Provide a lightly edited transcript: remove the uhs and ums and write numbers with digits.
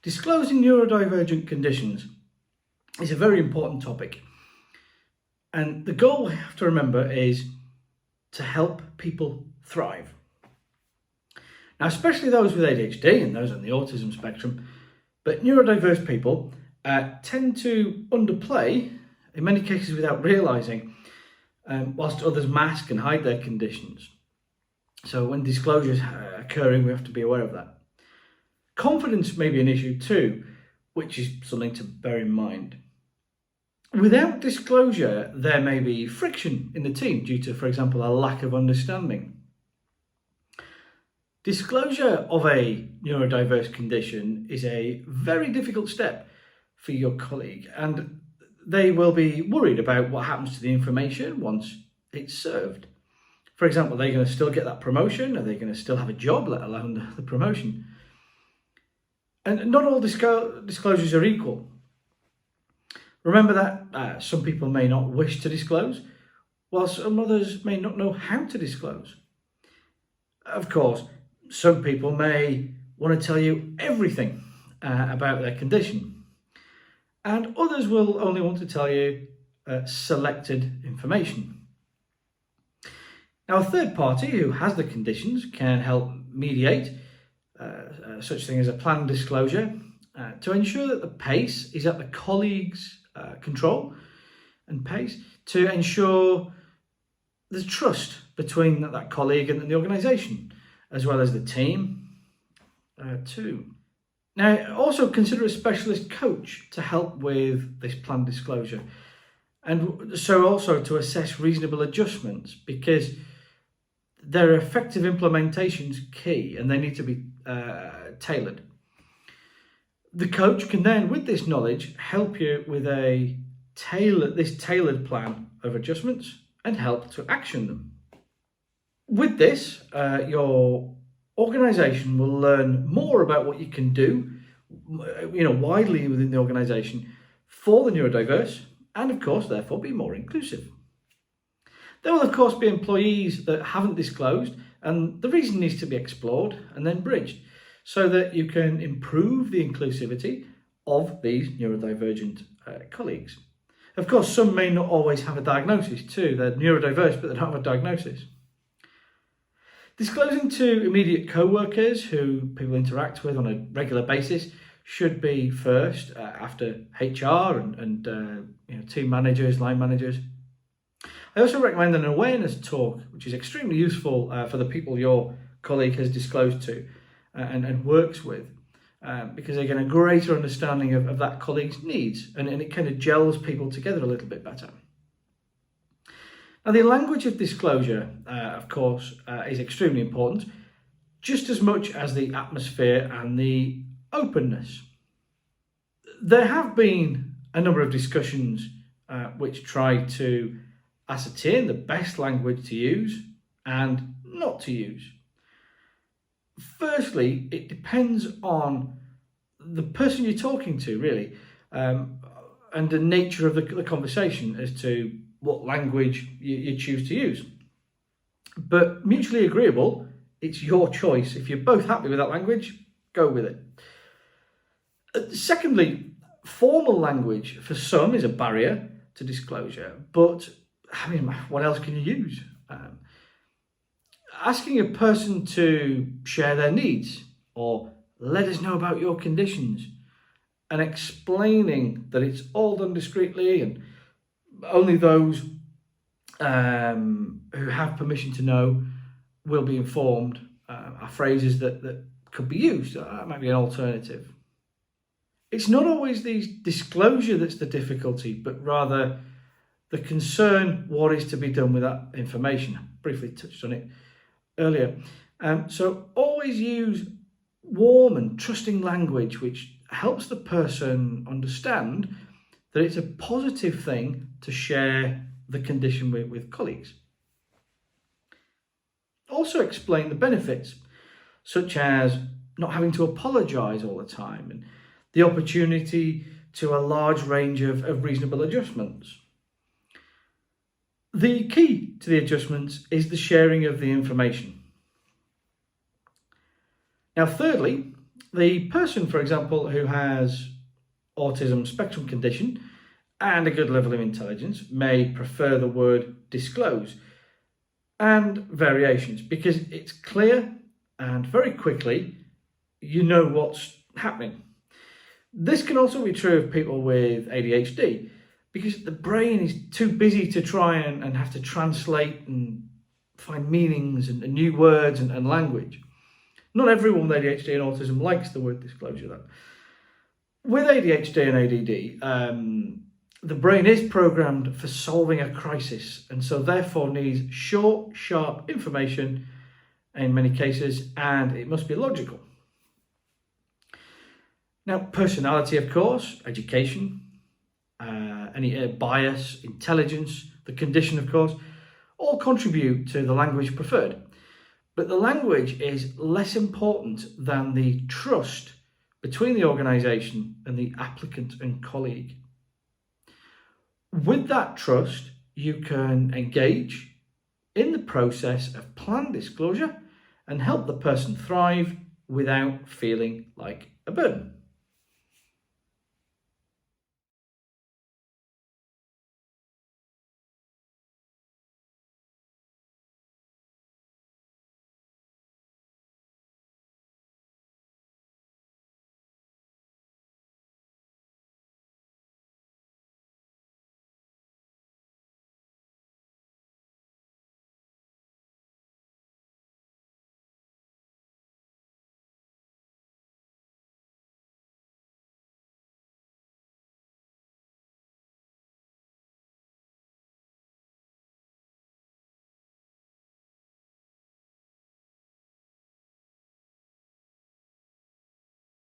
Disclosing neurodivergent conditions is a very important topic, and the goal we have to remember is to help people thrive. Now, especially those with ADHD and those on the autism spectrum, but neurodiverse people tend to underplay, in many cases without realising, whilst others mask and hide their conditions. So when disclosures are occurring, we have to be aware of that. Confidence may be an issue too, which is something to bear in mind. Without disclosure, there may be friction in the team due to, for example, a lack of understanding. Disclosure of a neurodiverse condition is a very difficult step for your colleague, and they will be worried about what happens to the information once it's served. For example, are they going to still get that promotion? Are they going to still have a job, let alone the promotion? And not all disclosures are equal. Remember that some people may not wish to disclose, while some others may not know how to disclose. Of course, some people may want to tell you everything about their condition, and others will only want to tell you selected information. Now, a third party who has the conditions can help mediate such thing as a planned disclosure to ensure that the pace is at the colleague's control and pace, to ensure there's trust between that colleague and the organisation, as well as the team too. Now, also consider a specialist coach to help with this planned disclosure, and so also to assess reasonable adjustments, because their effective implementation is key and they need to be tailored. The coach can then, with this knowledge, help you with this tailored plan of adjustments and help to action them. With this, your organisation will learn more about what you can do, widely within the organisation for the neurodiverse, and of course, therefore, be more inclusive. There will, of course, be employees that haven't disclosed, and the reason needs to be explored and then bridged so that you can improve the inclusivity of these neurodivergent colleagues. Of course, some may not always have a diagnosis too. They're neurodiverse, but they don't have a diagnosis. Disclosing to immediate co-workers who people interact with on a regular basis should be first, after HR and team managers, line managers. I also recommend an awareness talk, which is extremely useful for the people your colleague has disclosed to and works with, because they get a greater understanding of that colleague's needs, and it kind of gels people together a little bit better. Now, the language of disclosure, of course, is extremely important, just as much as the atmosphere and the openness. There have been a number of discussions which try to ascertain the best language to use and not to use. Firstly, it depends on the person you're talking to, really, and the nature of the conversation as to what language you choose to use. But mutually agreeable, it's your choice. If you're both happy with that language, go with it. Secondly, formal language for some is a barrier to disclosure, but what else can you use? Asking a person to share their needs or let us know about your conditions, and explaining that it's all done discreetly and only those who have permission to know will be informed are phrases that could be used. That might be an alternative. It's not always the disclosure that's the difficulty, but rather the concern what is to be done with that information. I briefly touched on it earlier. So always use warm and trusting language which helps the person understand that it's a positive thing to share the condition with colleagues. Also explain the benefits, such as not having to apologise all the time and the opportunity to a large range of reasonable adjustments. The key to the adjustments is the sharing of the information. Now, thirdly, The person, for example, who has autism spectrum condition and a good level of intelligence may prefer the word disclose and variations because it's clear and very quickly you know what's happening. This can also be true of people with ADHD because the brain is too busy to try and have to translate and find meanings and new words and language. Not everyone with ADHD and autism likes the word disclosure though. With ADHD and ADD, the brain is programmed for solving a crisis and so therefore needs short, sharp information in many cases, and it must be logical. Now, personality, of course, education, any bias, intelligence, the condition, of course, all contribute to the language preferred. But the language is less important than the trust between the organisation and the applicant and colleague. With that trust, you can engage in the process of planned disclosure and help the person thrive without feeling like a burden.